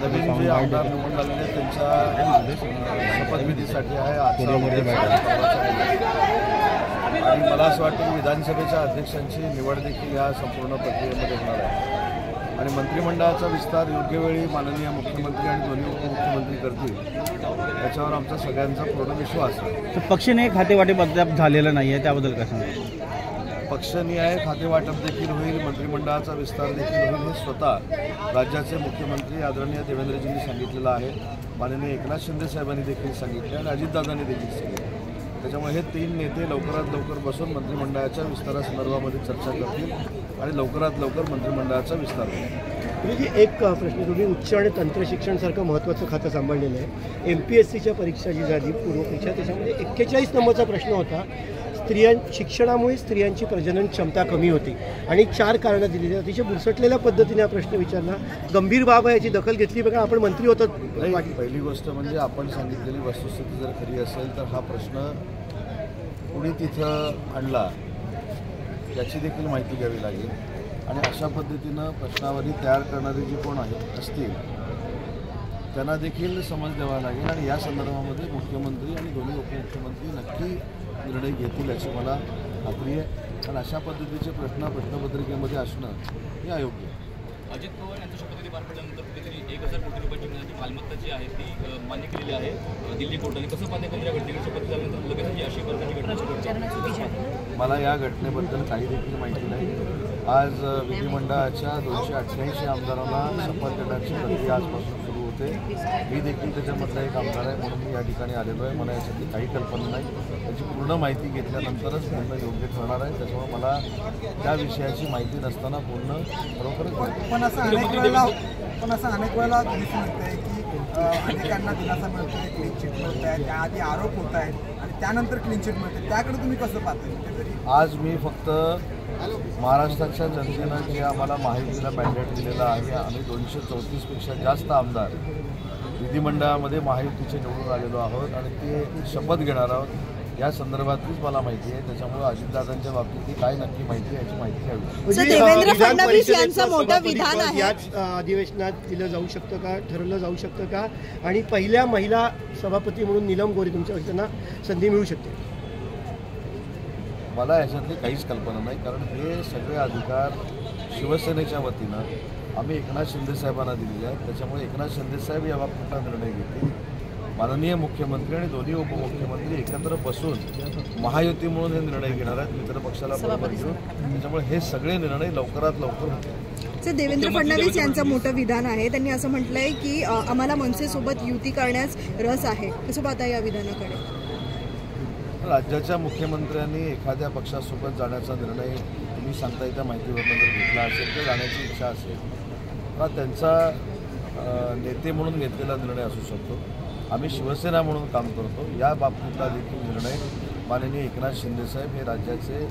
नवीन जे आमदार निवडून आलेले त्यांच्या शपथविधीसाठी आहे आजचा आणि मला असं वाटतं की विधानसभेच्या अध्यक्षांची निवड देखील या संपूर्ण प्रक्रियेमध्ये होणार आहे आणि मंत्रिमंडळाचा विस्तार योग्य वेळी माननीय मुख्यमंत्री आणि दोन्ही उपमुख्यमंत्री करतील याच्यावर आमचा सगळ्यांचा पूर्ण विश्वास आहे. पक्षाने खातेवाटप अद्याप झालेलं नाही आहे, त्याबद्दल काय सांगा? पक्षनिहाय खातेवाटप देखील होईल, मंत्रिमंडळाचा विस्तार देखील होईल, हे स्वतः राज्याचे मुख्यमंत्री आदरणीय देवेंद्रजींनी सांगितलेलं आहे. माननीय एकनाथ शिंदे साहेबांनी देखील सांगितले आणि अजितदादांनी देखील सांगितले. त्याच्यामुळे हे तीन नेते लवकरात लवकर बसून मंत्रिमंडळाच्या विस्तारासंदर्भामध्ये चर्चा करतील आणि लवकरात लवकर मंत्रिमंडळाचा विस्तार होईल. एक प्रश्न, तुम्ही उच्च आणि तंत्रशिक्षणसारखं महत्त्वाचं खातं सांभाळलेलं आहे. MPSCच्या परीक्षा जी झाली पूर्वपरीक्षा, त्याच्यामध्ये 41 नंबरचा प्रश्न होता. शिक्षणामुळे स्त्रियांची प्रजनन क्षमता कमी होती आणि 4 कारणं दिलेली. अतिशय बुरसटलेल्या पद्धतीने हा प्रश्न विचारला. गंभीर बाब आहे, याची दखल घेतली बघा. आपण मंत्री होतात. पहिली गोष्ट म्हणजे आपण सांगितलेली वस्तुस्थिती जर खरी असेल तर हा प्रश्न कुणी तिथं आणला याची देखील माहिती घ्यावी लागेल आणि अशा पद्धतीनं प्रश्नावली तयार करणारे जे कोण आहेत असतील त्यांना देखील समज द्यावा लागेल आणि या संदर्भामध्ये मुख्यमंत्री आणि दोन्ही उपमुख्यमंत्री नक्की निर्णय घेतील याची मला खात्री आहे. कारण अशा पद्धतीचे प्रश्नपत्रिकेमध्ये असणं हे अयोग्य आहे. अजित पवार यांच्या शपथविधी पार पडल्यानंतर कुठेतरी 1000 कोटी रुपयाची मिळणारी मालमत्ता जी आहे ती मान्य केलेली आहे दिल्ली कोर्टाने. कसं मान्य केलं या घटनेची? शपथ झाल्यानंतर लगेच ही अशी प्रकारची घटना? मला या घटनेबद्दल काही देखील माहिती नाही. आज विधिमंडळाच्या 288 आमदारांना शपथ देण्याची प्रक्रिया आजपासून सुरू होते. मी देखील त्याच्यामधला एक आमदार आहे म्हणून मी या ठिकाणी आलेलो आहे. मला याच्यातली काही कल्पना नाही. त्याची पूर्ण माहिती घेतल्यानंतरच पूर्ण योग्य ठरणार आहे. त्याच्यामुळे मला त्या विषयाची माहिती नसताना पूर्ण खरोखरच पण असं अनेक वेळेला दिसून येतं आहे की अनेकांना दिलासा मिळतो आहे, क्लीन चिट मिळत आहे, त्याआधी आरोप होत आहेत आणि त्यानंतर क्लीन चिट मिळते. त्याकडे तुम्ही कसं पाहता? आज मी फक्त महाराष्ट्राच्या जनतेनं जे आम्हाला महायुतीला मॅन्डेट दिलेला आहे, आम्ही 234पेक्षा जास्त आमदार विधिमंडळामध्ये महायुतीचे निवडून आलेलो आहोत आणि ते शपथ घेणार आहोत. या संदर्भातलीच मला माहिती आहे. त्याच्यामुळे अजितदादांच्या बाबतीत काय नक्की माहिती आहे याची माहिती हवी. देवेंद्र फडणवीस यांचं मोठं विधान आहे. याच अधिवेशनात दिलं जाऊ शकतं का, ठरवलं जाऊ शकतं का? आणि पहिल्या महिला सभापती म्हणून नीलम गोरे तुमच्या त्यांना संधी मिळू शकते? मला याच्यातली काहीच कल्पना नाही. कारण हे सगळे अधिकार शिवसेनेच्या वतीनं आम्ही एकनाथ शिंदे साहेबांना दिलेले आहेत. त्याच्यामुळे एकनाथ शिंदे साहेब या बाबतीतला निर्णय घेतील. माननीय मुख्यमंत्री आणि दोन्ही उपमुख्यमंत्री एकत्र बसून महायुती म्हणून हे निर्णय घेणार आहेत मित्र पक्षाला बरोबर घेऊन. त्याच्यामुळे हे सगळे निर्णय लवकरात लवकर होतील. देवेंद्र फडणवीस यांचं मोठं विधान आहे. त्यांनी असं म्हटलंय की आम्हाला मनसेसोबत युती करण्यास रस आहे. कसं पाहता या विधानाकडे? राज्याच्या मुख्यमंत्र्यांनी एखाद्या पक्षासोबत जाण्याचा निर्णय तुम्ही सांगता येत्या माहितीवरून जर घेतला असेल तर जाण्याची इच्छा असेल का त्यांचा नेते म्हणून घेतलेला निर्णय असू शकतो. आम्ही शिवसेना म्हणून काम करतो. या बाबतीतला देखील निर्णय माननीय एकनाथ शिंदेसाहेब हे राज्याचे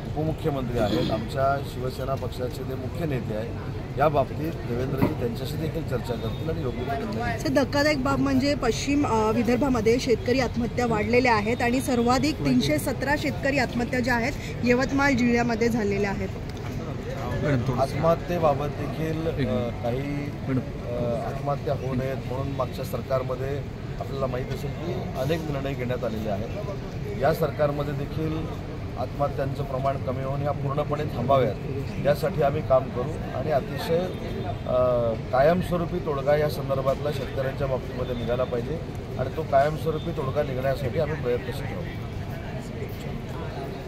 उपमुख्यमंत्री आहेत, आमच्या शिवसेना पक्षाचे ते मुख्य नेते आहेत. या बाबतीत देवेंद्रजी त्यांच्याशी देखील चर्चा करतील आणि योग्य निर्णय. धक्कादायक बाब म्हणजे पश्चिम विदर्भामध्ये शेतकरी आत्महत्या वाढलेल्या आहेत आणि सर्वाधिक 317 शेतकरी आत्महत्या ज्या आहेत यवतमाळ जिल्ह्यामध्ये झालेल्या आहेत. आत्महत्येबाबत देखील काही आत्महत्या होऊ नयेत म्हणून मागच्या सरकारमध्ये आपल्याला माहीत असेल की अनेक निर्णय घेण्यात आलेले आहेत. या सरकारमध्ये देखील आत्महत्यांचं प्रमाण कमी होऊन ह्या पूर्णपणे थांबाव्यात यासाठी आम्ही काम करू आणि अतिशय कायमस्वरूपी तोडगा या संदर्भातला शेतकऱ्यांच्या बाबतीमध्ये निघाला पाहिजे आणि तो कायमस्वरूपी तोडगा निघण्यासाठी आम्ही प्रयत्नशील आहोत.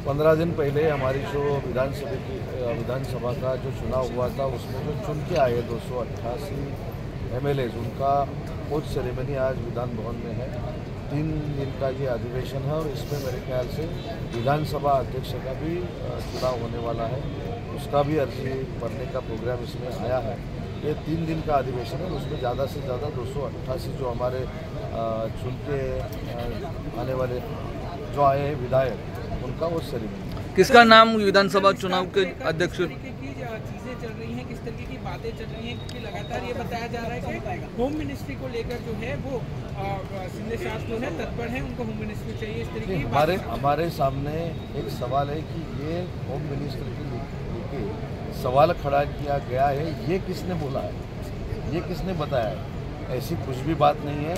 15 दिन पहले हमारी जो विधानसभा का जो चुनाव हुआ था उसमें जो चुन के आए 288 MLAs उनका पोस्ट सेरेमनी आज विधान भवन में है. 3 दिन का ये अधिवेशन है और इसमें मेरे ख्याल से विधानसभा अध्यक्ष का भी चुनाव होने वाला है. उसका भी अर्जी भरने का प्रोग्राम इसमें आया है. ये 3 दिन का अधिवेशन है. उसमें ज़्यादा से ज़्यादा 288 जो हमारे चुन के आने वाले जो आए हैं विधायक उनका वो सेरेमनी. किसका नाम विधानसभा चुनाव के अध्यक्ष? चीजें चल रही हैं, किस तरीके की बातें चल रही हैं, क्योंकि लगातार ये बताया जा रहा है कि होम मिनिस्ट्री को लेकर जो है वो शिंदे साहब जो है तत्पर हैं, उनको होम मिनिस्ट्री चाहिए. इस तरीके की हमारे सामने एक सवाल है कि ये होम मिनिस्टर के लेके सवाल खड़ा किया गया है. ये किसने बोला है, ये किसने बताया है? ऐसी कुछ भी बात नहीं है।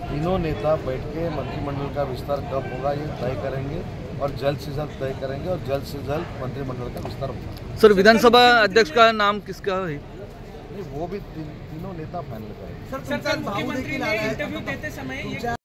तीनों नेता बैठ के मंत्रिमंडल का विस्तार कब होगा ये तय करेंगे और जल्द से जल्द तय करेंगे और जल्द से जल्द मंत्रिमंडल का विस्तार होगा। सर विधानसभा अध्यक्ष का नाम किसका है? नहीं, वो भी तीनों नेता फाइनल करेंगे। सर मुख्यमंत्री ने इंटरव्यू देते समय